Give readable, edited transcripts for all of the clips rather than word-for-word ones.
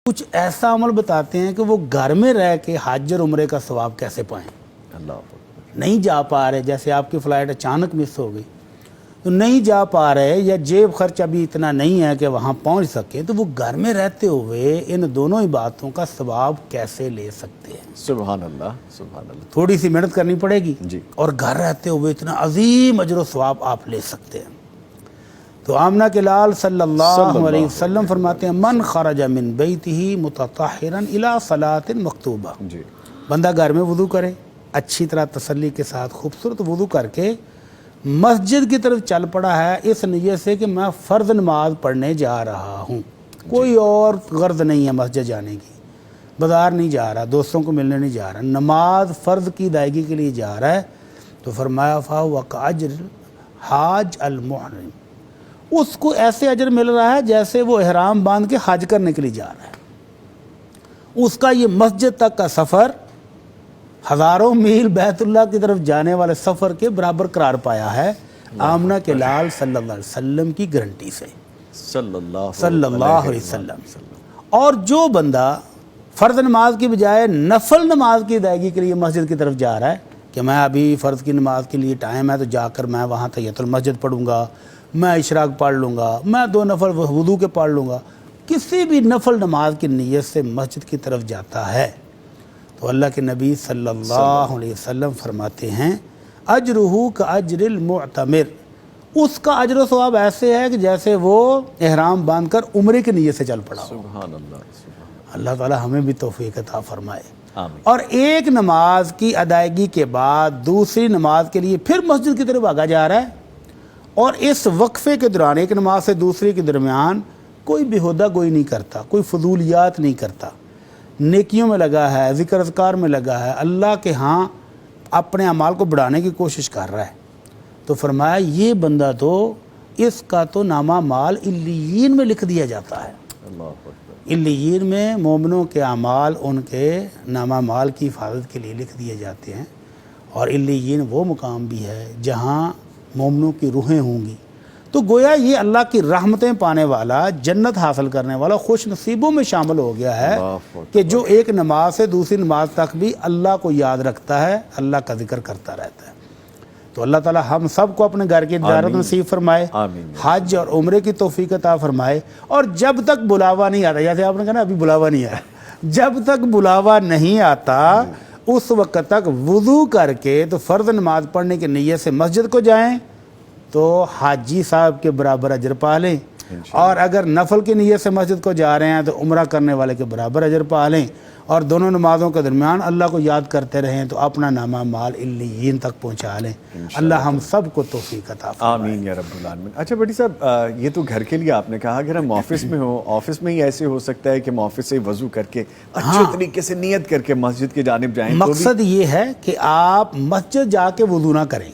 کچھ ایسا عمل بتاتے ہیں کہ وہ گھر میں رہ کے حج اور عمرے کا ثواب کیسے پائیں. اللہ نہیں جا پا رہے، جیسے آپ کی فلائٹ اچانک مس ہو گئی تو نہیں جا پا رہے، یا جیب خرچ ابھی اتنا نہیں ہے کہ وہاں پہنچ سکے، تو وہ گھر میں رہتے ہوئے ان دونوں عبادتوں کا ثواب کیسے لے سکتے ہیں. سبحان اللہ سبحان اللہ. تھوڑی سی محنت کرنی پڑے گی جی. اور گھر رہتے ہوئے اتنا عظیم اجر و ثواب آپ لے سکتے ہیں. تو آمنہ کے لال صلی اللہ علیہ وسلم فرماتے ہیں من خرج من بیتہ متطہرا الی صلاۃ مکتوبہ. جی. بندہ گھر میں وضو کرے، اچھی طرح تسلی کے ساتھ خوبصورت وضو کر کے مسجد کی طرف چل پڑا ہے اس نیت سے کہ میں فرض نماز پڑھنے جا رہا ہوں، کوئی اور غرض نہیں ہے مسجد جانے کی، بازار نہیں جا رہا، دوستوں کو ملنے نہیں جا رہا، نماز فرض کی ادائیگی کے لیے جا رہا ہے، تو فرمایا فَهُوَ كَأَجْرِ الْحَاجِّ الْمُحْرِمِ، اس کو ایسے اجر مل رہا ہے جیسے وہ احرام باندھ کے حج کرنے کے لیے جا رہا ہے. اس کا یہ مسجد تک کا سفر ہزاروں میل بیت اللہ کی طرف جانے والے سفر کے برابر قرار پایا ہے آمنہ کے لال صلی اللہ علیہ وسلم کی گارنٹی سے صلی اللہ علیہ وسلم. اور جو بندہ فرض نماز کی بجائے نفل نماز کی ادائیگی کے لیے مسجد کی طرف جا رہا ہے کہ میں ابھی فرض کی نماز کے لیے ٹائم ہے تو جا کر میں وہاں تحیۃ المسجد پڑھوں گا، میں اشراق پڑھ لوں گا، میں 2 نفل وضو کے پڑھ لوں گا، کسی بھی نفل نماز کی نیت سے مسجد کی طرف جاتا ہے تو اللہ کے نبی صلی اللہ علیہ وسلم فرماتے ہیں اجرہ کاجر المعتمر، اس کا اجر و ثواب ایسے ہے کہ جیسے وہ احرام باندھ کر عمرے کی نیت سے چل پڑا ہو. سبحان اللہ. اللہ تعالی ہمیں بھی توفیق عطا فرمائے. آمین. اور ایک نماز کی ادائیگی کے بعد دوسری نماز کے لیے پھر مسجد کی طرف بھاگا جا رہا ہے، اور اس وقفے کے دوران ایک نماز سے دوسری کے درمیان کوئی بیہودہ گوئی نہیں کرتا، کوئی فضولیات نہیں کرتا، نیکیوں میں لگا ہے، ذکر اذکار میں لگا ہے، اللہ کے ہاں اپنے اعمال کو بڑھانے کی کوشش کر رہا ہے، تو فرمایا یہ بندہ تو اس کا تو نامہ مال علیین میں لکھ دیا جاتا ہے. اللہ اکبر. علیین میں مومنوں کے اعمال ان کے نامہ مال کی حفاظت کے لیے لکھ دیے جاتے ہیں، اور علیین وہ مقام بھی ہے جہاں مومنوں کی روحیں ہوں گی. تو گویا یہ اللہ کی رحمتیں پانے والا، جنت حاصل کرنے والا خوش نصیبوں میں شامل ہو گیا ہے کہ جو ایک نماز سے دوسری نماز تک بھی اللہ کو یاد رکھتا ہے، اللہ کا ذکر کرتا رہتا ہے. تو اللہ تعالی ہم سب کو اپنے گھر کی زیارت نصیب فرمائے، حج اور عمرے کی توفیق عطا فرمائے. اور جب تک بلاوا نہیں آتا، جیسے آپ نے کہا نا ابھی بلاوا نہیں آیا، جب تک بلاوا نہیں آتا اس وقت تک وضو کر کے تو فرض نماز پڑھنے کی نیت سے مسجد کو جائیں تو حاجی صاحب کے برابر اجر پا لیں، اور اگر نفل کی نیت سے مسجد کو جا رہے ہیں تو عمرہ کرنے والے کے برابر اجر پا لیں، اور دونوں نمازوں کے درمیان اللہ کو یاد کرتے رہیں تو اپنا نامہ مال علیین تک پہنچا لیں. اللہ ہم سب کو توفیق عطا فرمائے. آمین یا رب العالمین. اچھا بھٹی صاحب، یہ تو گھر کے لیے آپ نے کہا، اگر ہم آفس میں ہوں، آفس میں ہی ایسے ہو سکتا ہے کہ ہم آفس سے وضو کر کے اچھے طریقے سے نیت کر کے مسجد کی جانب جائیں؟ مقصد یہ ہے کہ آپ مسجد جا کے وضو نہ کریں،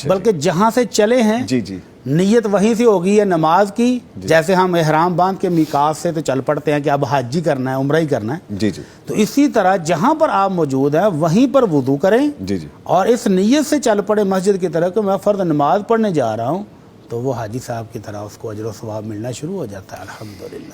بلکہ جہاں سے چلے ہیں جی جی نیت وہیں سے ہوگی ہے نماز کی. جیسے ہم احرام باندھ کے میقات سے تو چل پڑتے ہیں کہ اب حج ہی کرنا ہے، عمرہ ہی کرنا ہے، جی جی، تو اسی طرح جہاں پر آپ موجود ہیں وہیں پر وضو کریں جی جی، اور اس نیت سے چل پڑے مسجد کی طرف کہ میں فرض نماز پڑھنے جا رہا ہوں، تو وہ حاجی صاحب کی طرح اس کو اجر و ثواب ملنا شروع ہو جاتا ہے. الحمدللہ.